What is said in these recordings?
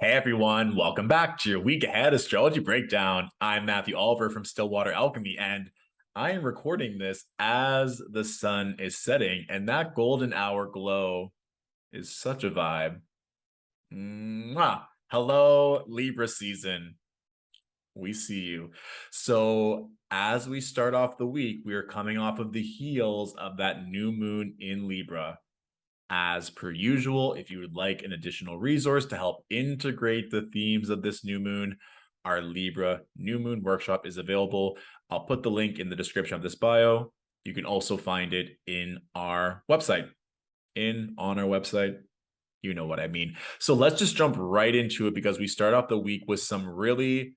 Hey everyone, welcome back to your week ahead astrology breakdown. I'm Matthew Oliver from Stillwater Alchemy, and I am recording this as the sun is setting, and that golden hour glow is such a vibe. Mwah. Hello, Libra season. We see you. So, as we start off the week, we are coming off of the heels of that new moon in Libra. As per usual, if you would like an additional resource to help integrate the themes of this new moon, our Libra New Moon workshop is available. I'll put the link in the description of this bio. You can also find it in our website. On our website, you know what I mean. So let's just jump right into it because we start off the week with some really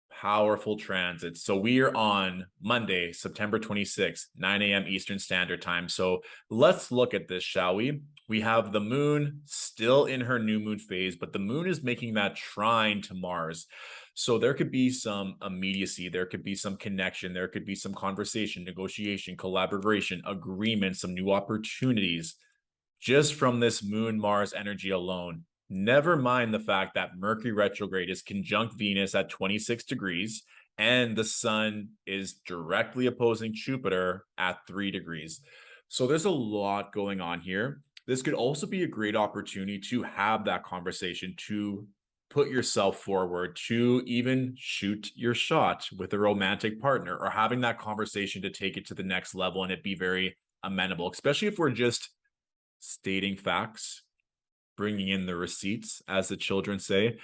powerful transits. So we are on Monday, September 26th, 9 a.m. Eastern Standard Time. So let's look at this, shall we? We have the moon still in her new moon phase, but the moon is making that trine to Mars. So there could be some immediacy, there could be some connection, there could be some conversation, negotiation, collaboration, agreement, some new opportunities just from this moon Mars energy alone. Never mind the fact that Mercury retrograde is conjunct Venus at 26 degrees and the sun is directly opposing Jupiter at 3 degrees. So there's a lot going on here. This could also be a great opportunity to have that conversation, to put yourself forward, to even shoot your shot with a romantic partner, or having that conversation to take it to the next level and it be very amenable, especially if we're just stating facts, bringing in the receipts, as the children say.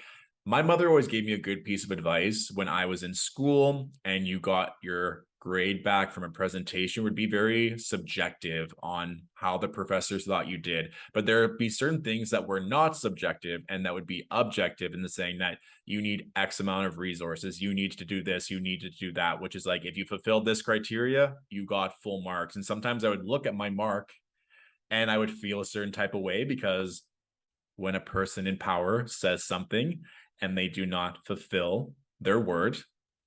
My mother always gave me a good piece of advice when I was in school and you got your grade back from a presentation. Would be very subjective on how the professors thought you did, but there would be certain things that were not subjective and that would be objective in the saying that you need X amount of resources, you need to do this, you need to do that, which is like, if you fulfilled this criteria, you got full marks. And sometimes I would look at my mark and I would feel a certain type of way because when a person in power says something and they do not fulfill their word,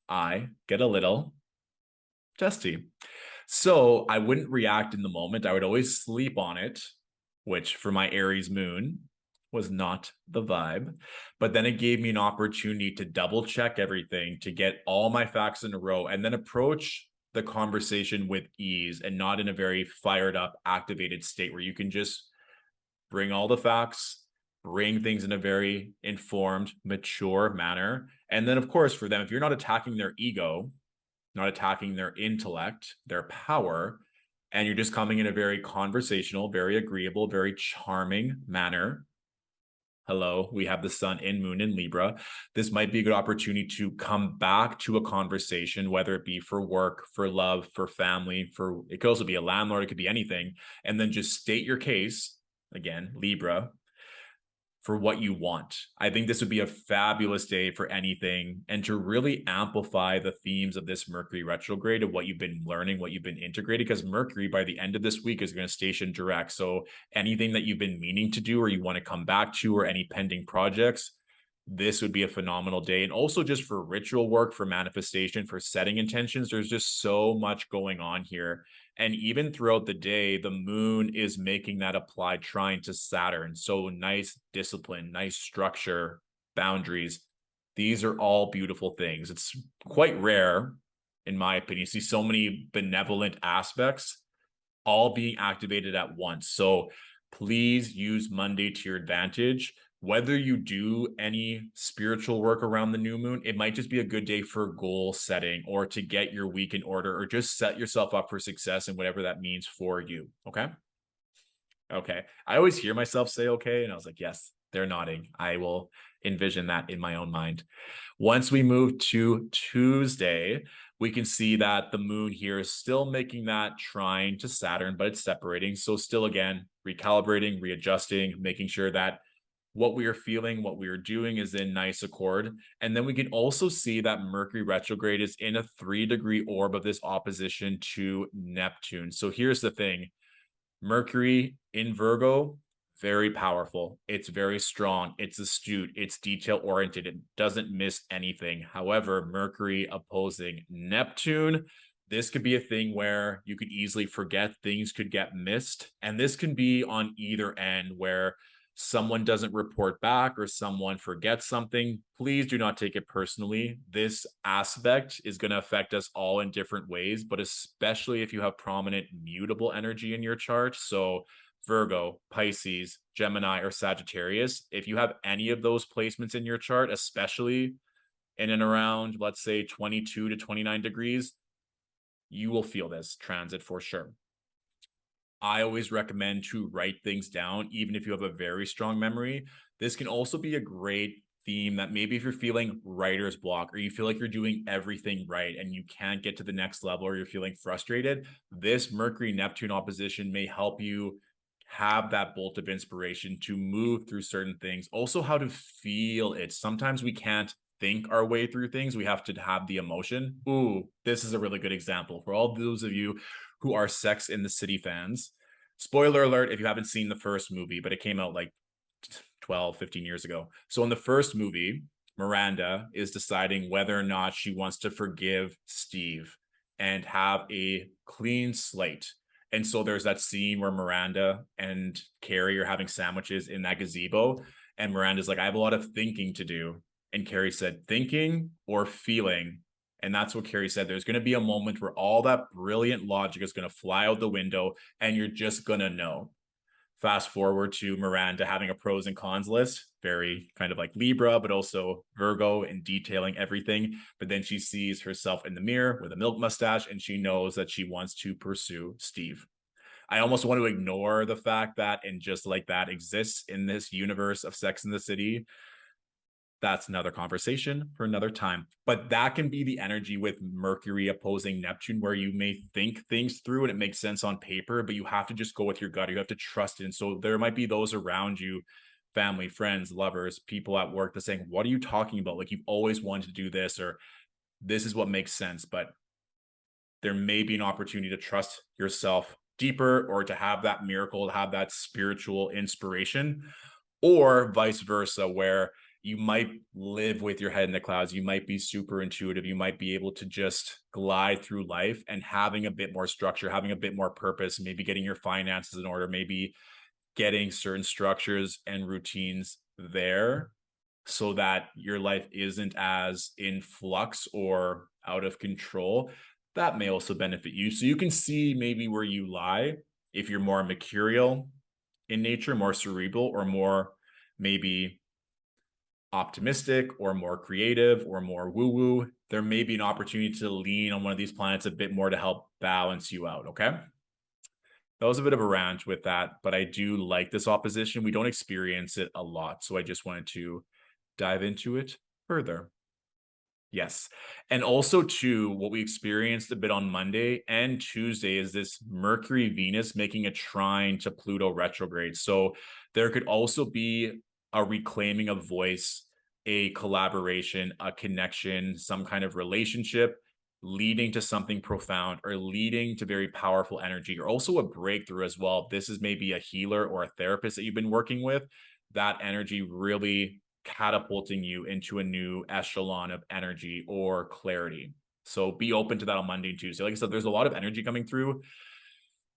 I get a little testy. So I wouldn't react in the moment. I would always sleep on it, which for my Aries moon was not the vibe. But then it gave me an opportunity to double check everything, to get all my facts in a row, and then approach the conversation with ease and not in a very fired up, activated state where you can just bring all the facts, bring things in a very informed, mature manner. And then, of course, for them, if you're not attacking their ego, not attacking their intellect, their power, and you're just coming in a very conversational, very agreeable, very charming manner. Hello, we have the sun in moon in Libra. This might be a good opportunity to come back to a conversation, whether it be for work, for love, for family, for it could also be a landlord, it could be anything, and then just state your case, again, Libra, for what you want. I think this would be a fabulous day for anything and to really amplify the themes of this Mercury retrograde of what you've been learning, what you've been integrating, because Mercury by the end of this week is going to station direct. So anything that you've been meaning to do or you want to come back to, or any pending projects, this would be a phenomenal day. And also just for ritual work, for manifestation, for setting intentions, there's just so much going on here. And even throughout the day, the moon is making that applied trine to Saturn. So nice discipline, nice structure, boundaries. These are all beautiful things. It's quite rare, in my opinion, to see so many benevolent aspects all being activated at once. So please use Monday to your advantage. Whether you do any spiritual work around the new moon, it might just be a good day for goal setting or to get your week in order, or just set yourself up for success and whatever that means for you. Okay. Okay. I always hear myself say okay. And I was like, yes, they're nodding. I will envision that in my own mind. Once we move to Tuesday, we can see that the moon here is still making that trine to Saturn, but it's separating. So still, again, recalibrating, readjusting, making sure that what we are feeling, what we are doing is in nice accord. And then we can also see that Mercury retrograde is in a 3-degree orb of this opposition to Neptune. So here's the thing. Mercury in Virgo, very powerful. It's very strong. It's astute. It's detail oriented. It doesn't miss anything. However, Mercury opposing Neptune, this could be a thing where you could easily forget, things could get missed. And this can be on either end, where someone doesn't report back or someone forgets something, please do not take it personally. This aspect is going to affect us all in different ways, but especially if you have prominent mutable energy in your chart. So, Virgo, Pisces, Gemini, or Sagittarius, if you have any of those placements in your chart, especially in and around, let's say, 22 to 29 degrees, you will feel this transit for sure. I always recommend to write things down, even if you have a very strong memory. This can also be a great theme that maybe if you're feeling writer's block or you feel like you're doing everything right and you can't get to the next level or you're feeling frustrated, this Mercury Neptune opposition may help you have that bolt of inspiration to move through certain things. Also, how to feel it. Sometimes we can't think our way through things. We have to have the emotion. Ooh, this is a really good example for all those of you who are Sex in the City fans. Spoiler alert if you haven't seen the first movie, but it came out like 12, 15 years ago. So in the first movie, Miranda is deciding whether or not she wants to forgive Steve and have a clean slate. And so there's that scene where Miranda and Carrie are having sandwiches in that gazebo. And Miranda's like, I have a lot of thinking to do. And Carrie said, thinking or feeling? And that's what Carrie said. There's going to be a moment where all that brilliant logic is going to fly out the window and you're just going to know. Fast forward to Miranda having a pros and cons list, very kind of like Libra, but also Virgo in detailing everything. But then she sees herself in the mirror with a milk mustache and she knows that she wants to pursue Steve. I almost want to ignore the fact that and just like that exists in this universe of Sex in the City. That's another conversation for another time. But that can be the energy with Mercury opposing Neptune, where you may think things through and it makes sense on paper, but you have to just go with your gut. You have to trust it. And so there might be those around you, family, friends, lovers, people at work, that's saying, what are you talking about? Like, you've always wanted to do this, or this is what makes sense. But there may be an opportunity to trust yourself deeper or to have that miracle, to have that spiritual inspiration, or vice versa, where you might live with your head in the clouds. You might be super intuitive. You might be able to just glide through life and having a bit more structure, having a bit more purpose, maybe getting your finances in order, maybe getting certain structures and routines there so that your life isn't as in flux or out of control. That may also benefit you. So you can see maybe where you lie if you're more mercurial in nature, more cerebral, or more maybe optimistic or more creative or more woo-woo. There may be an opportunity to lean on one of these planets a bit more to help balance you out. Okay. That was a bit of a rant with that, but I do like this opposition. We don't experience it a lot. So I just wanted to dive into it further. Yes. And also, too, what we experienced a bit on Monday and Tuesday is this Mercury Venus making a trine to Pluto retrograde. So there could also be a reclaiming of voice, a collaboration, a connection, some kind of relationship leading to something profound or leading to very powerful energy, or also a breakthrough as well. This is maybe a healer or a therapist that you've been working with. That energy really catapulting you into a new echelon of energy or clarity. So be open to that on Monday and Tuesday. Like I said, there's a lot of energy coming through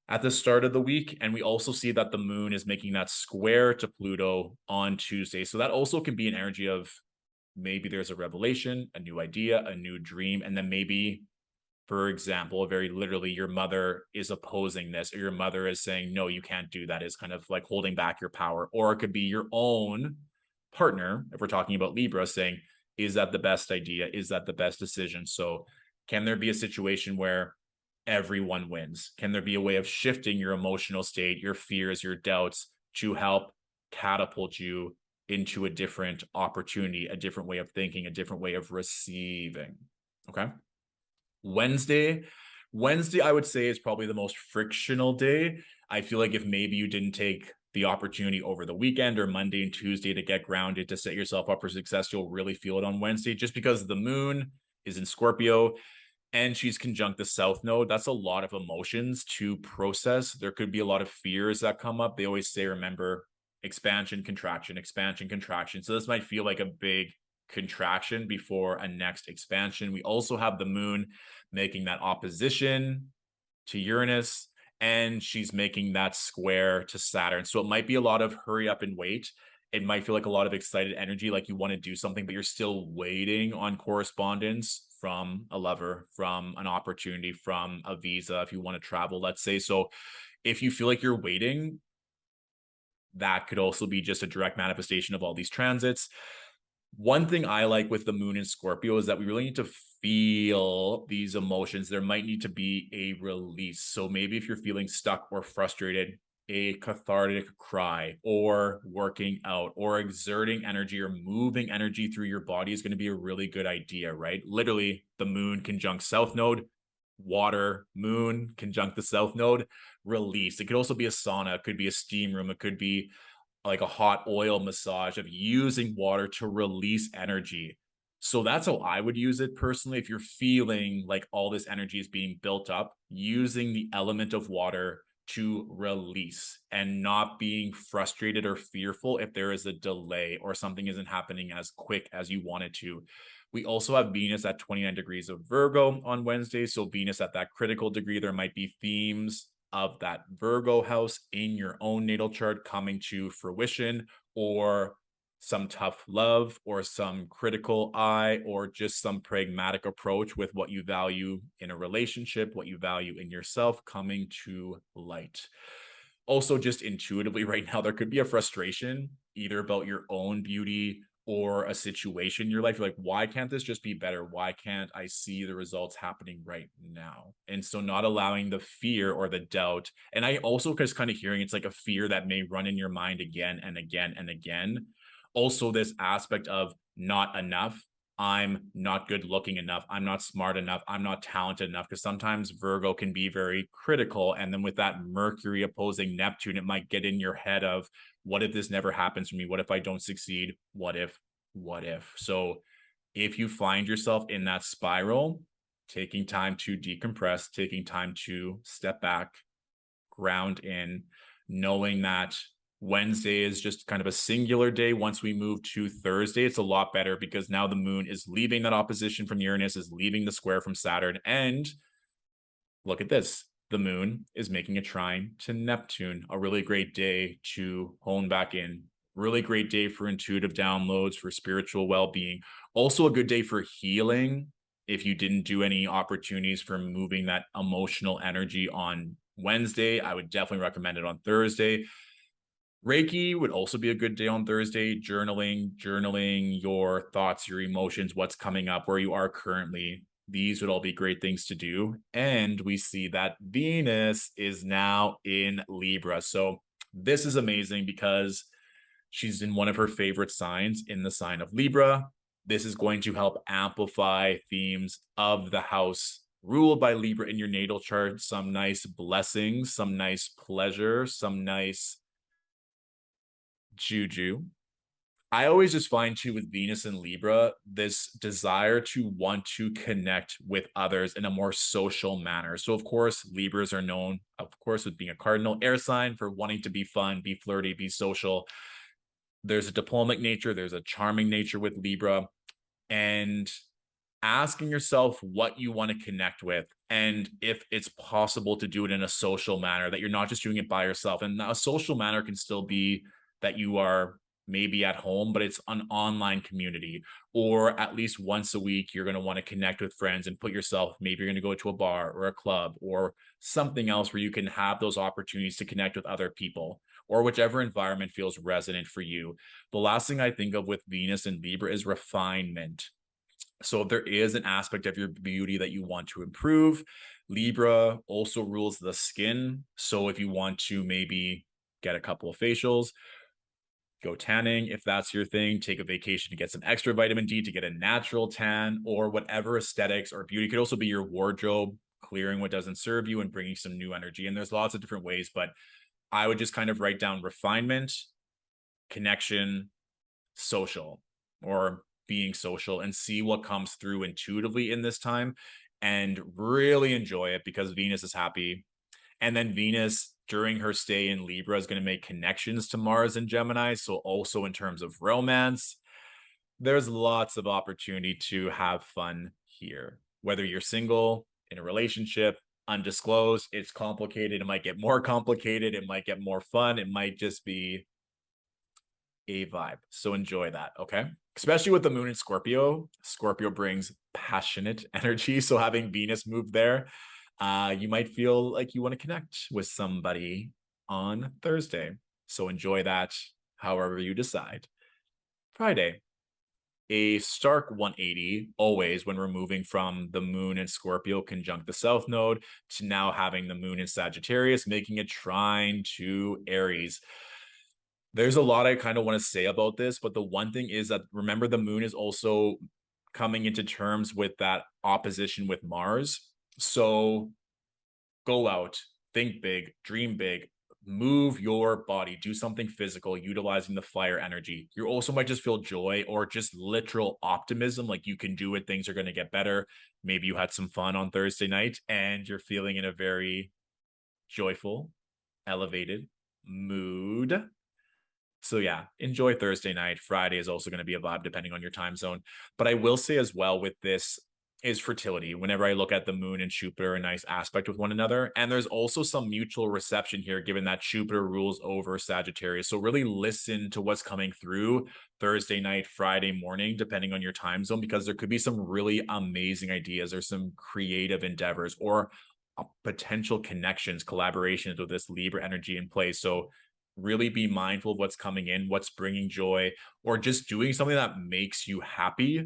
at the start of the week. And we also see that the moon is making that square to Pluto on Tuesday. So that also can be an energy of maybe there's a revelation, a new idea, a new dream. And then maybe, for example, very literally, your mother is opposing this, or your mother is saying, no, you can't do that, is kind of like holding back your power. Or it could be your own partner, if we're talking about Libra, saying, is that the best idea? Is that the best decision? So can there be a situation where everyone wins? Can there be a way of shifting your emotional state, your fears, your doubts to help catapult you into a different opportunity, a different way of thinking, a different way of receiving? Okay. Wednesday, I would say, is probably the most frictional day. I feel like if maybe you didn't take the opportunity over the weekend or Monday and Tuesday to get grounded, to set yourself up for success, you'll really feel it on Wednesday, just because the moon is in Scorpio and she's conjunct the South Node. That's a lot of emotions to process. There could be a lot of fears that come up. They always say, remember, expansion, contraction, expansion, contraction. So this might feel like a big contraction before a next expansion. We also have the moon making that opposition to Uranus and she's making that square to Saturn. So it might be a lot of hurry up and wait. It might feel like a lot of excited energy, like you want to do something, but you're still waiting on correspondence from a lover, from an opportunity, from a visa, if you want to travel, let's say. So if you feel like you're waiting, that could also be just a direct manifestation of all these transits. One thing I like with the moon in Scorpio is that we really need to feel these emotions. There might need to be a release. So maybe if you're feeling stuck or frustrated, a cathartic cry or working out or exerting energy or moving energy through your body is going to be a really good idea, right? Literally, the moon conjunct south node, water, moon conjunct the south node, release. It could also be a sauna, it could be a steam room, it could be like a hot oil massage of using water to release energy. So that's how I would use it personally. If you're feeling like all this energy is being built up, using the element of water to release and not being frustrated or fearful if there is a delay or something isn't happening as quick as you want it to. We also have Venus at 29 degrees of Virgo on Wednesday. So Venus at that critical degree, there might be themes of that Virgo house in your own natal chart coming to fruition, or some tough love, or some critical eye, or just some pragmatic approach with what you value in a relationship, what you value in yourself coming to light. Also, just intuitively, right now, there could be a frustration either about your own beauty or a situation in your life. You're like, why can't this just be better? Why can't I see the results happening right now? And so, not allowing the fear or the doubt. And I also just kind of hearing it's like a fear that may run in your mind again and again and again. Also, this aspect of not enough. I'm not good looking enough. I'm not smart enough. I'm not talented enough. Because sometimes Virgo can be very critical. And then with that Mercury opposing Neptune, it might get in your head of, what if this never happens for me? What if I don't succeed? What if? What if? So if you find yourself in that spiral, taking time to decompress, taking time to step back, ground in, knowing that Wednesday is just kind of a singular day. Once we move to Thursday, it's a lot better because now the moon is leaving that opposition from Uranus, is leaving the square from Saturn. And look at this. The moon is making a trine to Neptune, a really great day to hone back in. Really great day for intuitive downloads, for spiritual well-being. Also a good day for healing. If you didn't do any opportunities for moving that emotional energy on Wednesday, I would definitely recommend it on Thursday. Reiki would also be a good day on Thursday. Journaling your thoughts, your emotions, what's coming up, where you are currently. These would all be great things to do. And we see that Venus is now in Libra. So this is amazing because she's in one of her favorite signs, in the sign of Libra. This is going to help amplify themes of the house ruled by Libra in your natal chart. Some nice blessings, some nice pleasure, some nice juju. I always just find too with Venus and Libra, this desire to want to connect with others in a more social manner. So of course, Libras are known, of course, with being a cardinal air sign for wanting to be fun, be flirty, be social. There's a diplomatic nature, there's a charming nature with Libra, and asking yourself what you want to connect with, and if it's possible to do it in a social manner, that you're not just doing it by yourself. And a social manner can still be that you are maybe at home, but it's an online community, or at least once a week, you're going to want to connect with friends and put yourself, maybe you're going to go to a bar or a club or something else where you can have those opportunities to connect with other people, or whichever environment feels resonant for you. The last thing I think of with Venus and Libra is refinement. So if there is an aspect of your beauty that you want to improve, Libra also rules the skin. So if you want to maybe get a couple of facials, go tanning if that's your thing, take a vacation to get some extra vitamin D to get a natural tan, or whatever aesthetics or beauty. It could also be your wardrobe, clearing what doesn't serve you and bringing some new energy. And there's lots of different ways, but I would just kind of write down refinement, connection, social, or being social, and see what comes through intuitively in this time and really enjoy it, because Venus is happy. And then Venus during her stay in Libra is going to make connections to Mars and Gemini. So also in terms of romance, there's lots of opportunity to have fun here, whether you're single, in a relationship, undisclosed. It's complicated. It might get more complicated. It might get more fun. It might just be a vibe. So enjoy that, okay? Especially with the moon in Scorpio. Scorpio brings passionate energy. So having Venus move there, you might feel like you want to connect with somebody on Thursday. So enjoy that however you decide. Friday, a stark 180 always when we're moving from the moon in Scorpio conjunct the south node to now having the moon in Sagittarius, making a trine to Aries. There's a lot I kind of want to say about this, but the one thing is that remember the moon is also coming into terms with that opposition with Mars. So go out, think big, dream big, move your body, do something physical, utilizing the fire energy. You also might just feel joy or just literal optimism, like you can do it, things are going to get better. Maybe you had some fun on Thursday night and you're feeling in a very joyful, elevated mood. So yeah, enjoy Thursday night. Friday is also going to be a vibe depending on your time zone. But I will say as well with this is fertility. Whenever I look at the moon and Jupiter, a nice aspect with one another. And there's also some mutual reception here, given that Jupiter rules over Sagittarius. So really listen to what's coming through Thursday night, Friday morning, depending on your time zone, because there could be some really amazing ideas or some creative endeavors or potential connections, collaborations with this Libra energy in place. So really be mindful of what's coming in, what's bringing joy, or just doing something that makes you happy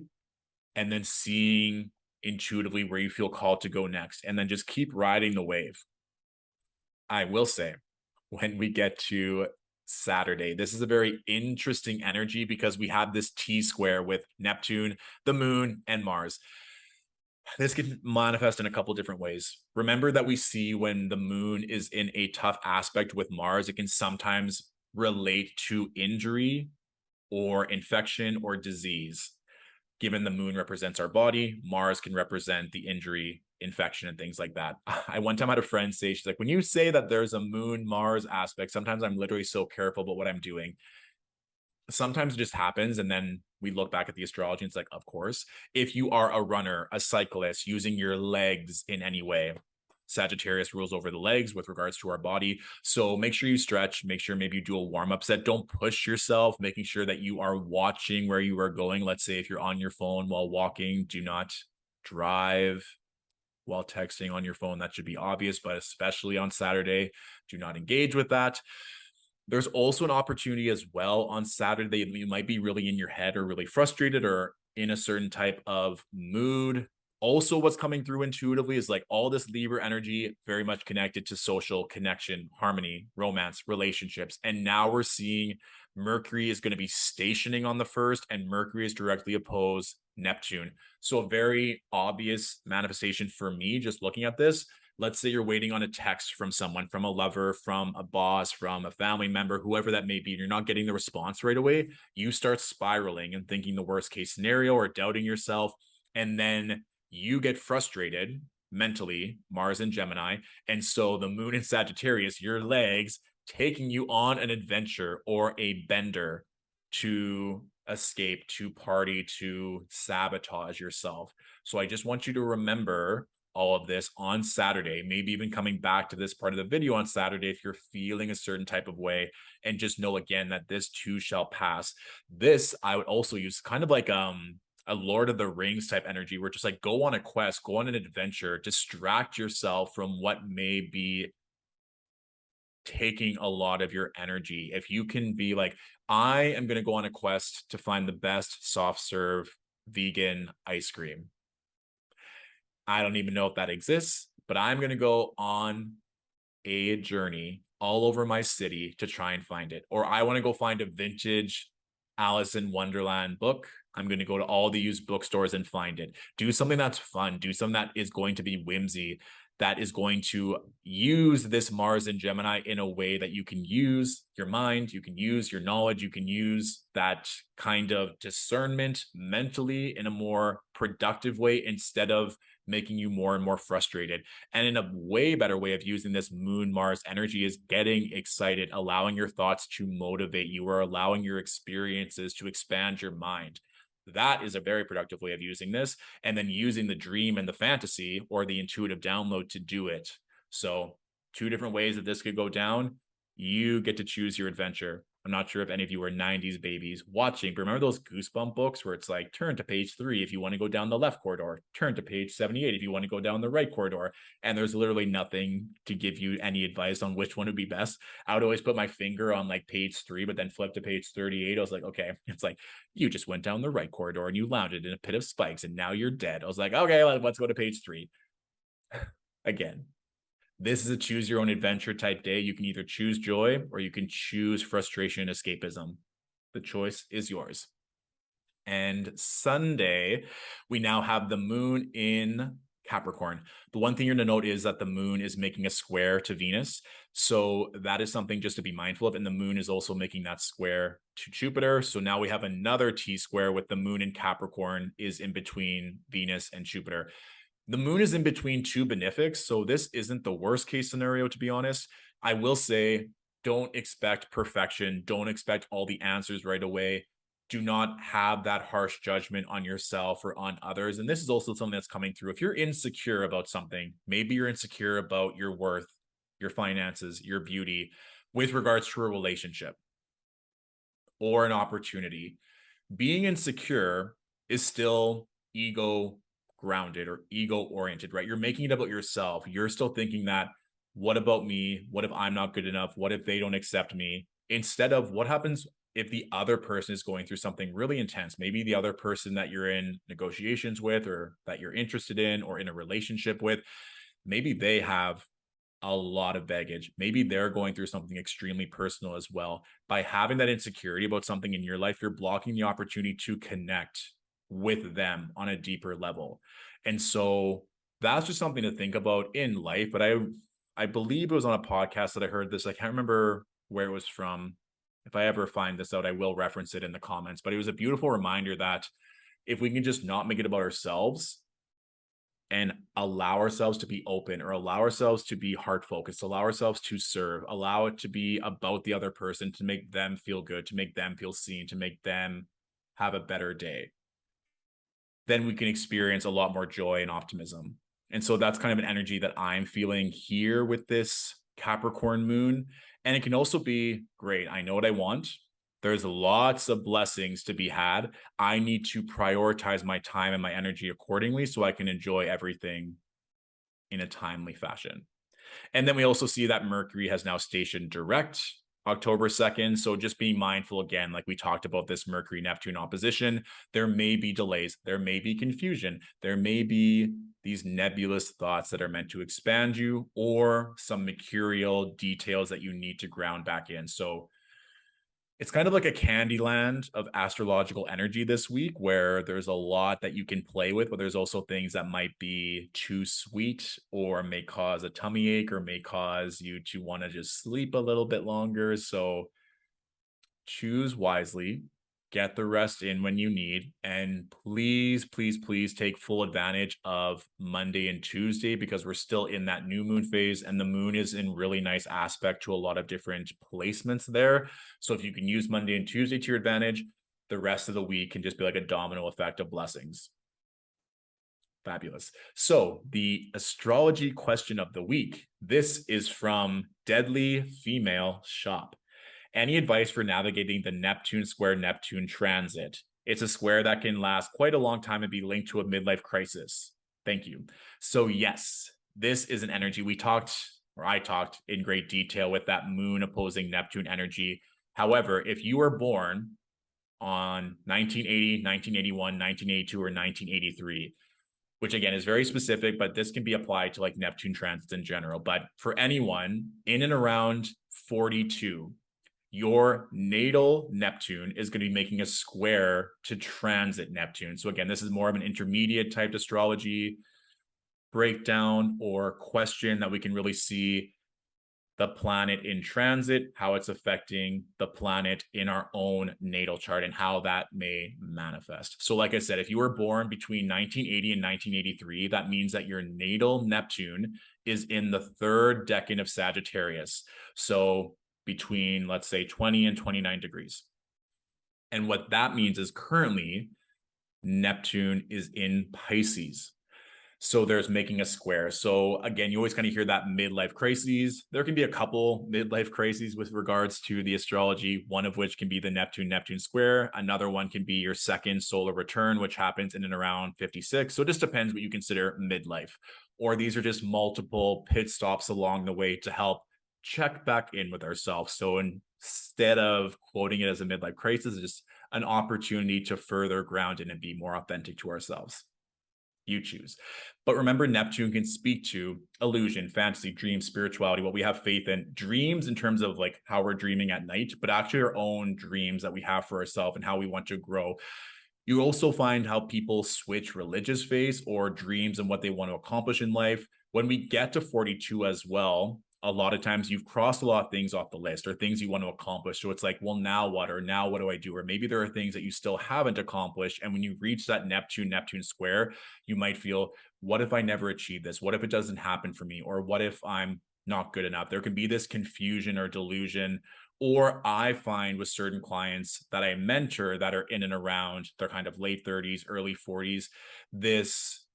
and then seeing intuitively where you feel called to go next, and then just keep riding the wave. I will say, when we get to Saturday, this is a very interesting energy because we have this T square with Neptune, the moon, and Mars. This can manifest in a couple different ways. Remember that we see when the moon is in a tough aspect with Mars, it can sometimes relate to injury or infection or disease. Given the moon represents our body, Mars can represent the injury, infection, and things like that. I one time had a friend say, she's like, when you say that there's a moon Mars aspect, sometimes I'm literally so careful about what I'm doing. Sometimes it just happens, and then we look back at the astrology and it's like, of course. If you are a runner, a cyclist, using your legs in any way, Sagittarius rules over the legs with regards to our body. So make sure you stretch, make sure maybe you do a warm-up set. Don't push yourself, making sure that you are watching where you are going. Let's say if you're on your phone while walking, do not drive while texting on your phone. That should be obvious, but especially on Saturday, do not engage with that. There's also an opportunity as well on Saturday. You might be really in your head or really frustrated or in a certain type of mood. Also, what's coming through intuitively is like all this Libra energy, very much connected to social connection, harmony, romance, relationships. And now we're seeing Mercury is going to be stationing on the first, and Mercury is directly opposed Neptune. So a very obvious manifestation for me, just looking at this. Let's say you're waiting on a text from someone, from a lover, from a boss, from a family member, whoever that may be, and you're not getting the response right away. You start spiraling and thinking the worst case scenario or doubting yourself. And then you get frustrated mentally, Mars and Gemini. And so the moon in Sagittarius, your legs taking you on an adventure or a bender to escape, to party, to sabotage yourself. So I just want you to remember all of this on Saturday, maybe even coming back to this part of the video on Saturday if you're feeling a certain type of way, and just know again that this too shall pass. This I would also use kind of like a Lord of the Rings type energy, where just like go on a quest, go on an adventure, distract yourself from what may be taking a lot of your energy. If you can be like, I am going to go on a quest to find the best soft serve vegan ice cream. I don't even know if that exists, but I'm going to go on a journey all over my city to try and find it. Or I want to go find a vintage Alice in Wonderland book. I'm going to go to all the used bookstores and find it. Do something that's fun. Do something that is going to be whimsy, that is going to use this Mars and Gemini in a way that you can use your mind, you can use your knowledge, you can use that kind of discernment mentally in a more productive way instead of making you more and more frustrated. And in a way better way of using this moon Mars energy is getting excited, allowing your thoughts to motivate you, or allowing your experiences to expand your mind. That is a very productive way of using this. And then using the dream and the fantasy or the intuitive download to do it. So 2 different ways that this could go down. You get to choose your adventure. I'm not sure if any of you were 90s babies watching, but remember those Goosebump books where it's like, turn to page 3 if you want to go down the left corridor, turn to page 78 if you want to go down the right corridor. And there's literally nothing to give you any advice on which one would be best. I would always put my finger on like page 3, but then flip to page 38. I was like, okay, it's like, you just went down the right corridor and you landed in a pit of spikes and now you're dead. I was like, okay, let's go to page 3. Again, this is a choose your own adventure type day. You can either choose joy or you can choose frustration and escapism. The choice is yours. And Sunday, we now have the moon in Capricorn. The one thing you're going to note is that the moon is making a square to Venus. So that is something just to be mindful of. And the moon is also making that square to Jupiter. So now we have another T square with the moon in Capricorn is in between Venus and Jupiter. The moon is in between 2 benefics, so this isn't the worst case scenario, to be honest. I will say, don't expect perfection. Don't expect all the answers right away. Do not have that harsh judgment on yourself or on others. And this is also something that's coming through. If you're insecure about something, maybe you're insecure about your worth, your finances, your beauty with regards to a relationship or an opportunity. Being insecure is still ego grounded or ego oriented, right? You're making it about yourself. You're still thinking that, what about me? What if I'm not good enough? What if they don't accept me? Instead of what happens if the other person is going through something really intense? Maybe the other person that you're in negotiations with or that you're interested in or in a relationship with, maybe they have a lot of baggage. Maybe they're going through something extremely personal as well. By having that insecurity about something in your life, you're blocking the opportunity to connect with them on a deeper level. And so that's just something to think about in life. But I believe it was on a podcast that I heard this. I can't remember where it was from. If I ever find this out, I will reference it in the comments. But it was a beautiful reminder that if we can just not make it about ourselves and allow ourselves to be open or allow ourselves to be heart focused, allow ourselves to serve, allow it to be about the other person, to make them feel good, to make them feel seen, to make them have a better day, then we can experience a lot more joy and optimism. And so that's kind of an energy that I'm feeling here with this Capricorn moon. And it can also be great. I know what I want. There's lots of blessings to be had. I need to prioritize my time and my energy accordingly so I can enjoy everything in a timely fashion. And then we also see that Mercury has now stationed direct October 2nd. So just being mindful again, like we talked about this Mercury Neptune opposition, there may be delays, there may be confusion, there may be these nebulous thoughts that are meant to expand you or some mercurial details that you need to ground back in. So it's kind of like a candy land of astrological energy this week where there's a lot that you can play with, but there's also things that might be too sweet or may cause a tummy ache or may cause you to want to just sleep a little bit longer. So choose wisely, get the rest in when you need, and please, please, please take full advantage of Monday and Tuesday because we're still in that new moon phase and the moon is in really nice aspect to a lot of different placements there. So if you can use Monday and Tuesday to your advantage, the rest of the week can just be like a domino effect of blessings. Fabulous. So the astrology question of the week, this is from Deadly Female Shop. Any advice for navigating the Neptune square Neptune transit? It's a square that can last quite a long time and be linked to a midlife crisis. Thank you. So yes, this is an energy I talked in great detail with that moon opposing Neptune energy. However, if you were born on 1980, 1981, 1982, or 1983, which again is very specific, but this can be applied to like Neptune transits in general. But for anyone in and around 42, your natal Neptune is going to be making a square to transit Neptune. So again, this is more of an intermediate type astrology breakdown or question that we can really see the planet in transit, how it's affecting the planet in our own natal chart and how that may manifest. So like I said, if you were born between 1980 and 1983, that means that your natal Neptune is in the 3rd decan of Sagittarius. So between, let's say, 20 and 29 degrees. And what that means is currently Neptune is in Pisces. So there's making a square. So again, you always kind of hear that midlife crises. There can be a couple midlife crises with regards to the astrology, one of which can be the Neptune square. Another one can be your second solar return, which happens in and around 56. So it just depends what you consider midlife. Or these are just multiple pit stops along the way to help check back in with ourselves. So instead of quoting it as a midlife crisis, it's just an opportunity to further ground in and be more authentic to ourselves. You choose. But remember, Neptune can speak to illusion, fantasy, dreams, spirituality, what we have faith in. Dreams in terms of like how we're dreaming at night, but actually our own dreams that we have for ourselves and how we want to grow. You also find how people switch religious faiths or dreams and what they want to accomplish in life. When we get to 42 as well, a lot of times you've crossed a lot of things off the list or things you want to accomplish. So it's like, well, now what? Or now what do I do? Or maybe there are things that you still haven't accomplished. And when you reach that Neptune square, you might feel, what if I never achieve this? What if it doesn't happen for me? Or what if I'm not good enough? There can be this confusion or delusion. Or I find with certain clients that I mentor that are in and around their kind of late 30s, early 40s, this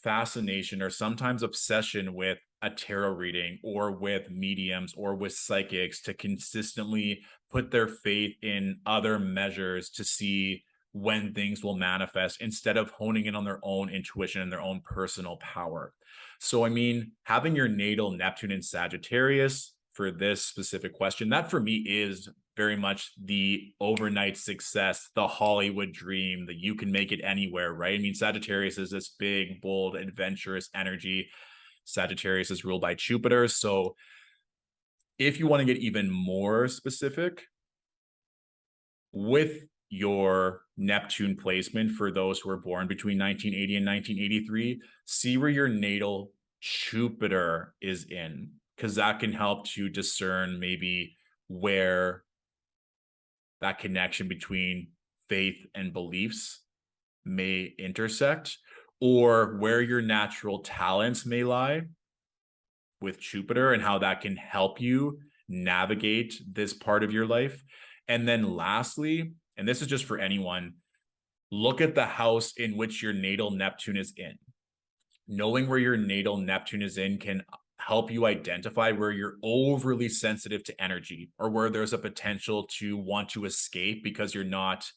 fascination or sometimes obsession with a tarot reading or with mediums or with psychics to consistently put their faith in other measures to see when things will manifest instead of honing in on their own intuition and their own personal power. So, I mean, having your natal Neptune in Sagittarius for this specific question, that for me is very much the overnight success, the Hollywood dream, that you can make it anywhere, right? I mean, Sagittarius is this big, bold, adventurous energy. Sagittarius is ruled by Jupiter. So if you want to get even more specific with your Neptune placement for those who are born between 1980 and 1983, see where your natal Jupiter is in, because that can help to discern maybe where that connection between faith and beliefs may intersect, or where your natural talents may lie with Jupiter and how that can help you navigate this part of your life. And then lastly, and this is just for anyone, look at the house in which your natal Neptune is in. Knowing where your natal Neptune is in can help you identify where you're overly sensitive to energy or where there's a potential to want to escape because you're not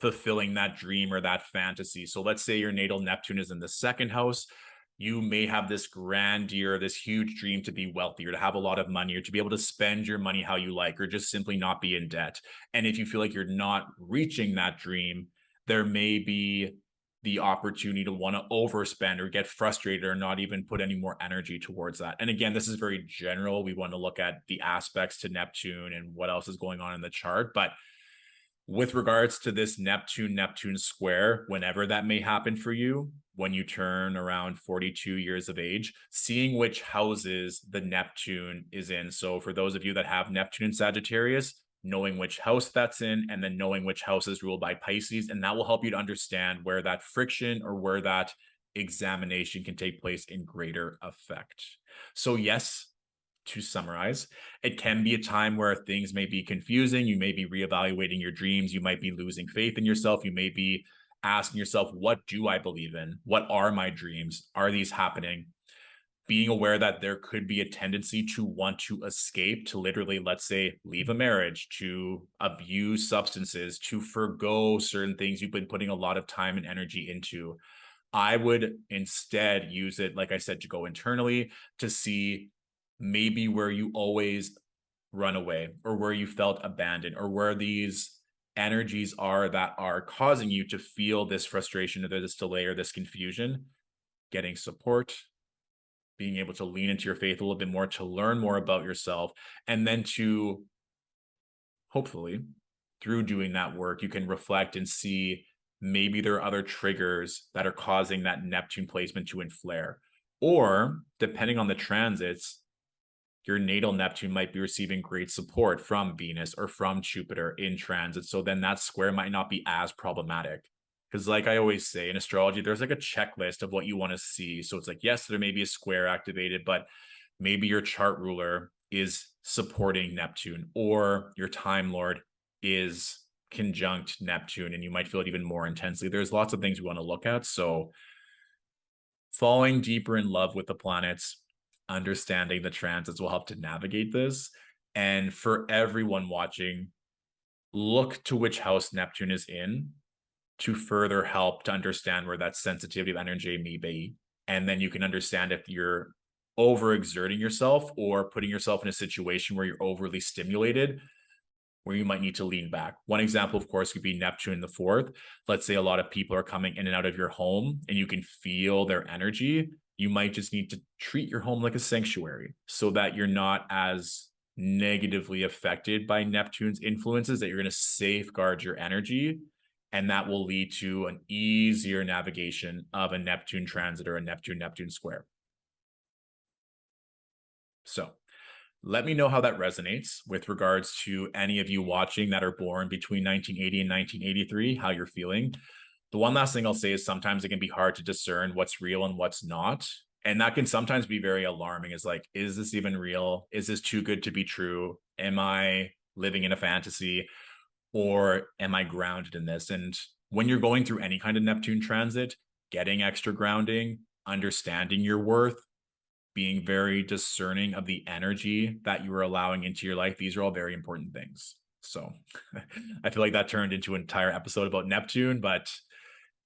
fulfilling that dream or that fantasy. So let's say your natal Neptune is in the second house. You may have this grandeur, this huge dream to be wealthy or to have a lot of money or to be able to spend your money how you like or just simply not be in debt. And if you feel like you're not reaching that dream, there may be the opportunity to want to overspend or get frustrated or not even put any more energy towards that. And again, this is very general. We want to look at the aspects to Neptune and what else is going on in the chart. But with regards to this Neptune square, whenever that may happen for you, when you turn around 42 years of age, seeing which houses the Neptune is in. So for those of you that have Neptune in Sagittarius, knowing which house that's in, and then knowing which house is ruled by Pisces. And that will help you to understand where that friction or where that examination can take place in greater effect. So yes, to summarize, it can be a time where things may be confusing. You may be reevaluating your dreams. You might be losing faith in yourself. You may be asking yourself, what do I believe in? What are my dreams? Are these happening? Being aware that there could be a tendency to want to escape, to literally, let's say, leave a marriage, to abuse substances, to forgo certain things you've been putting a lot of time and energy into. I would instead use it, like I said, to go internally to see maybe where you always run away or where you felt abandoned or where these energies are that are causing you to feel this frustration or this delay or this confusion. Getting support, being able to lean into your faith a little bit more, to learn more about yourself, and then to hopefully through doing that work, you can reflect and see maybe there are other triggers that are causing that Neptune placement to inflare. Or depending on the transits, your natal Neptune might be receiving great support from Venus or from Jupiter in transit. So then that square might not be as problematic. Because like I always say in astrology, there's like a checklist of what you want to see. So it's like, yes, there may be a square activated, but maybe your chart ruler is supporting Neptune or your time lord is conjunct Neptune, and you might feel it even more intensely. There's lots of things we want to look at. So falling deeper in love with the planets, understanding the transits will help to navigate this. And for everyone watching, look to which house Neptune is in to further help to understand where that sensitivity of energy may be. And then you can understand if you're overexerting yourself or putting yourself in a situation where you're overly stimulated, where you might need to lean back. One example, of course, could be Neptune in the fourth. Let's say a lot of people are coming in and out of your home and you can feel their energy. You might just need to treat your home like a sanctuary so that you're not as negatively affected by Neptune's influences, that you're going to safeguard your energy. And that will lead to an easier navigation of a Neptune transit or a Neptune square. So let me know how that resonates with regards to any of you watching that are born between 1980 and 1983, how you're feeling. The one last thing I'll say is sometimes it can be hard to discern what's real and what's not. And that can sometimes be very alarming. Is like, is this even real? Is this too good to be true? Am I living in a fantasy? Or am I grounded in this? And when you're going through any kind of Neptune transit, getting extra grounding, understanding your worth, being very discerning of the energy that you are allowing into your life, these are all very important things. So I feel like that turned into an entire episode about Neptune, but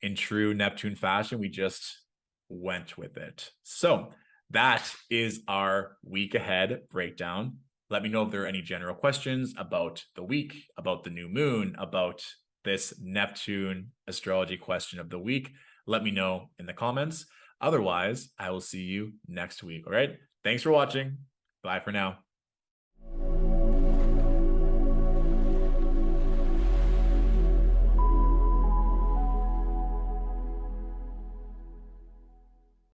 in true Neptune fashion, we just went with it. So that is our week ahead breakdown. Let me know if there are any general questions about the week, about the new moon, about this Neptune astrology question of the week. Let me know in the comments. Otherwise, I will see you next week. All right. Thanks for watching. Bye for now.